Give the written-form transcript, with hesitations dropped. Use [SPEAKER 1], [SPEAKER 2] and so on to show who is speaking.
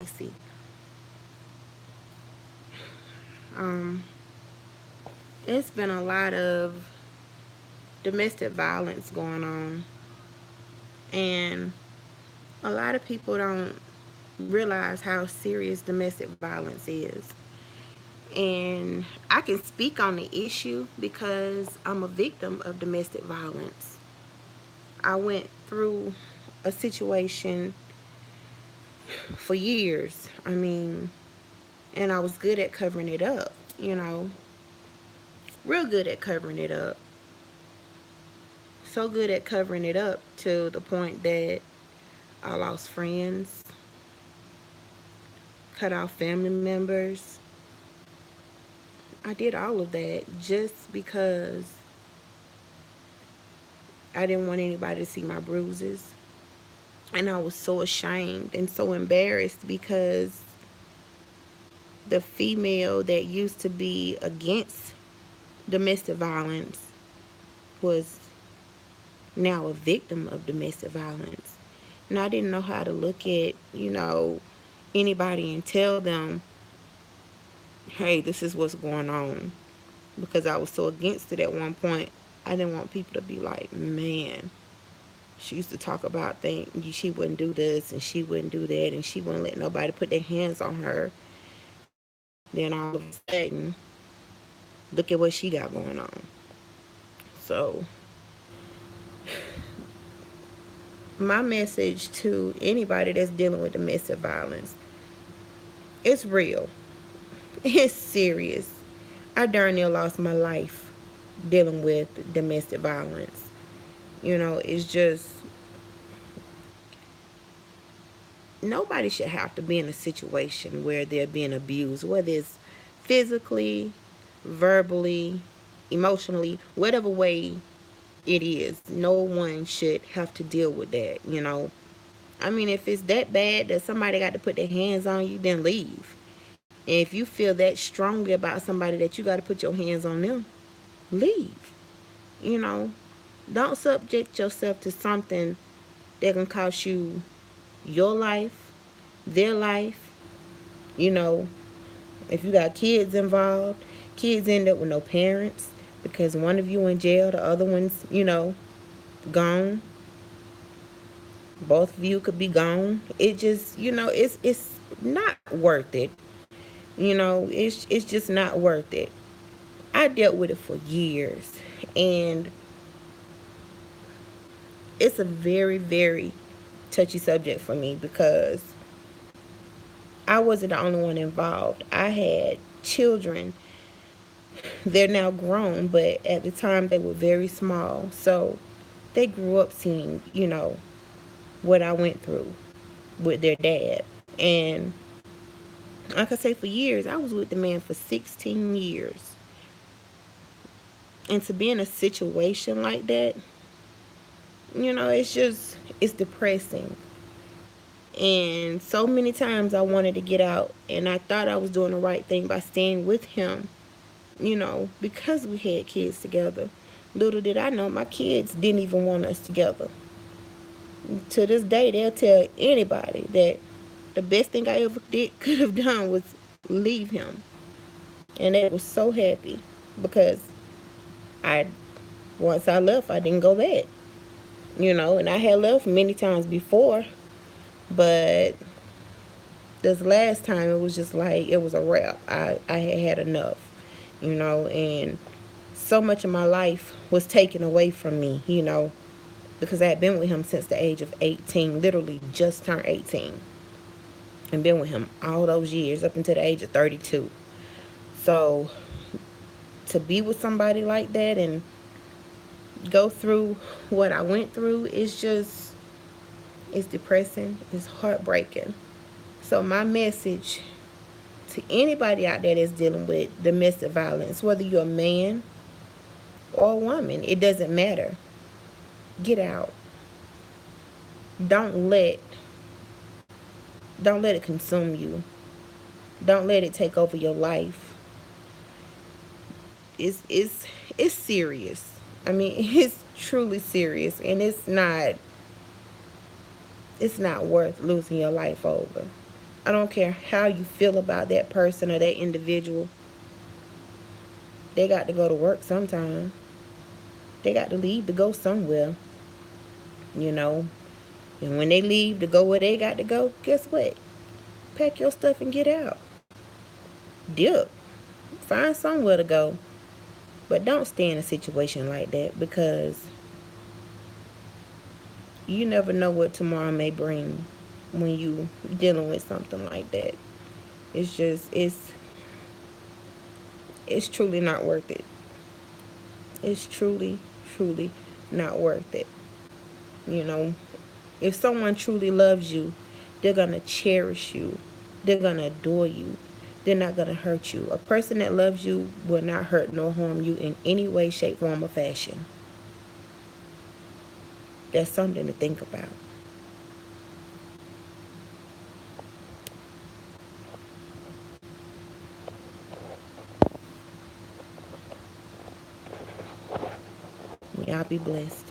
[SPEAKER 1] Legacy. Um, it's been a lot of domestic violence going on, and a lot of people don't realize how serious domestic violence is. And I can speak on the issue because I'm a victim of domestic violence. I went through a situation for years. I mean, and I was good at covering it up, real good at covering it up. So good at covering it up to the point that I lost friends, cut off family members. I did all of that just because I didn't want anybody to see my bruises. And I was so ashamed and so embarrassed because the female that used to be against domestic violence was now a victim of domestic violence. And I didn't know how to look at, anybody and tell them, hey, this is what's going on. Because I was so against it at one point. I didn't want people to be like, man, she used to talk about things. She wouldn't do this and she wouldn't do that and she wouldn't let nobody put their hands on her. Then all of a sudden, look at what she got going on. So, my message to anybody that's dealing with domestic violence, it's real. It's serious. I darn near lost my life dealing with domestic violence. It's just nobody should have to be in a situation where they're being abused, whether it's physically, verbally, emotionally, whatever way it is. No one should have to deal with that. I mean, if it's that bad that somebody got to put their hands on you, then leave. And if you feel that strongly about somebody that you got to put your hands on them, leave. You know, don't subject yourself to something that can cost you your life, their life. You know, if you got kids involved, kids end up with no parents because one of you in jail, the other one's, gone. Both of you could be gone. It just, it's not worth it. It's just not worth it. I dealt with it for years, and it's a very, very touchy subject for me because I wasn't the only one involved. I had children. They're now grown, but at the time they were very small. So they grew up seeing, what I went through with their dad. And like I say, for years, I was with the man for 16 years. And to be in a situation like that, it's depressing. And so many times I wanted to get out, and I thought I was doing the right thing by staying with him, because we had kids together. Little did I know my kids didn't even want us together. To this day, they'll tell anybody that the best thing I ever could have done was leave him. And they were so happy because I once I left, I didn't go back. And I had left many times before, but this last time it was just like it was a wrap. I had enough, and so much of my life was taken away from me, because I had been with him since the age of 18, literally just turned 18, and been with him all those years up until the age of 32. So to be with somebody like that and go through what I went through, it's depressing, it's heartbreaking. So my message to anybody out there that's dealing with domestic violence, whether you're a man or a woman, it doesn't matter. Get out. Don't let don't let it consume you. Don't let it take over your life. It's serious. I mean, it's truly serious, and it's not worth losing your life over. I don't care how you feel about that person or that individual. They got to go to work sometime. They got to leave to go somewhere, you know. And when they leave to go where they got to go, guess what? Pack your stuff and get out. Dip. Find somewhere to go. But don't stay in a situation like that, because you never know what tomorrow may bring when you dealing with something like that. It's just it's truly not worth it. It's truly not worth it. You know, if someone truly loves you, they're gonna cherish you. They're gonna adore you. They're not gonna hurt you. A person that loves you will not hurt nor harm you in any way, shape, form, or fashion. That's something to think about. Y'all be blessed.